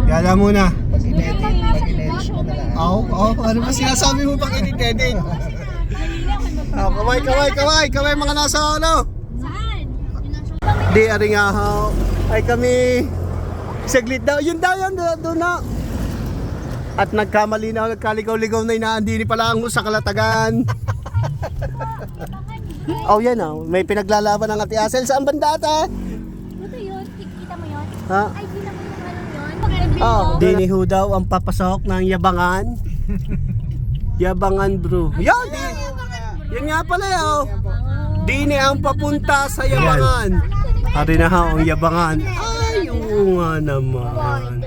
Gala muna. Pag in-edit mo na lang. Ano ba sinasabi mo pag edit? Kaway mga nasa ano? Di ari nga ho. Ay kami saglit daw. Yun doon na. At nagkamali na, nagkaligaw-ligaw na inaandini pala ang sa Kalatagan. Yan may pinaglalaban ng Ate Asel. Saan banda ata? Ito yun, kita mo yun? Ha? Ay, di naman yung ano yun. Dini ho daw ang papasok ng Yabangan. Yabangan bro. Yan! Yan nga pala Dini ang papunta sa Yabangan. Ari na ho ang Yabangan. Ay, oo nga naman.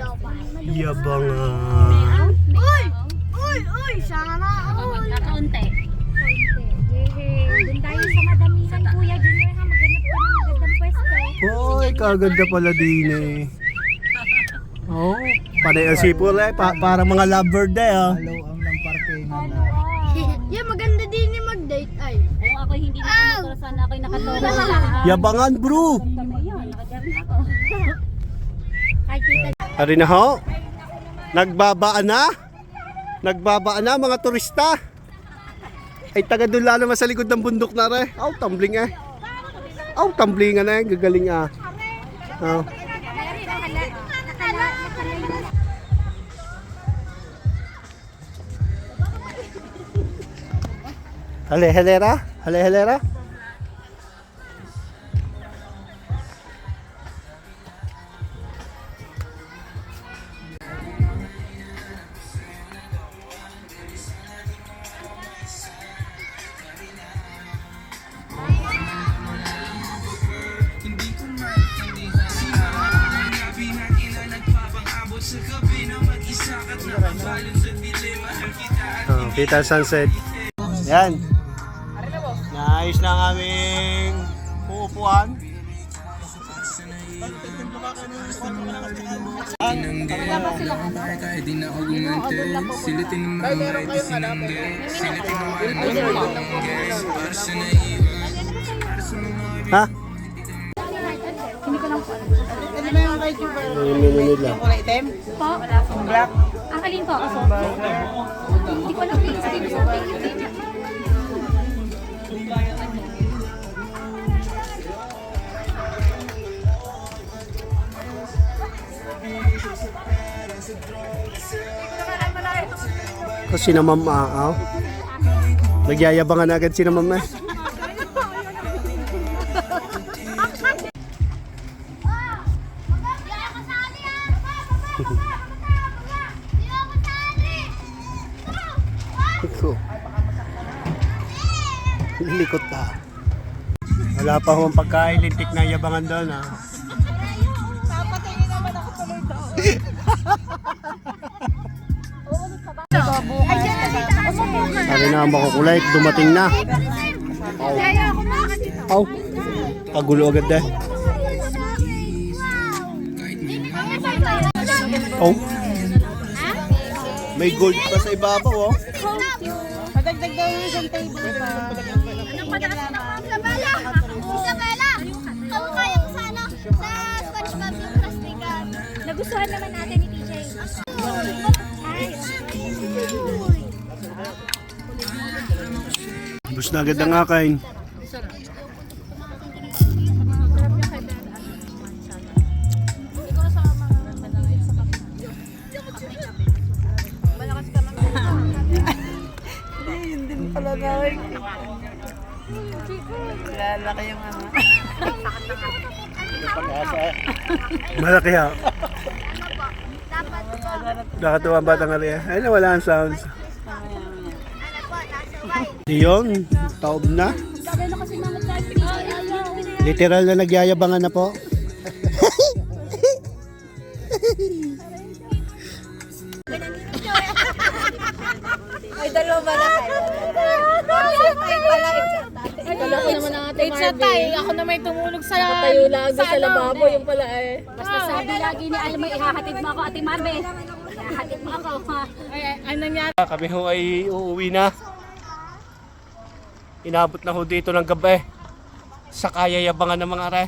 Yabangan. Uy! Sana! Kaunti. Doon tayo sa madamihan, Kuya Junior ha. Maghanap ka ng magandang pwesto. Kaganda pala Dini. Panay ang sipol para mga lovebird Hello, ang ng parke Yeah, maganda din yung mag-date ay. Ako hindi nakamotor, sana ako'y nakatoro. Yabangan bro. Ay, kita. Ari na ho. Nagbabaan na mga turista. Ay taga doon lalo sa likod ng bundok na re. Tumbling tumblingan na gagaling Halera. Kita sunset. Yan. Naayos na ang aming uupuan. Ha? Hindi ko lang po. Ano ba yung right yung Yung kulay item? Po? Yung black? Ang alin po? Hindi ko lang dito sa ating. Kasi na ma'am nagyayabangan agad si na ma'am Likot na. Wala pa akong pagkain, lintik na yabangan doon Papatingin naman ako tuloy doon. Sabi na ang makukulay, dumating na. Kagulo agad deh. May gold pa sa ibabaw Padagdag daw yung isang table pa. Isabela! Ako kaya ko sana sa Spanish Public Trust Legal. Nagustuhan naman natin ni TJ. Bus na agad ang akain. Yun din pala gawin. Lalaki yung ano. Malaki Nakatuwa ang batang ali. Ay nawala ang sounds. Diyon, taob na. Literal na nagyayabangan na po. Ay, dalawa ba na kayo? It's a tie. Ako na may tumulog sa Tayo lang sa lababo yung pala eh. Basta sabi lagi ni Alma, ihahatid mo ako, Ate Marbe. Ihahatid mo ako. Ay, nangyari? Kami ho ay uuwi na. Inabot na ho dito ng gabi. Sa kayayabangan ng mga are.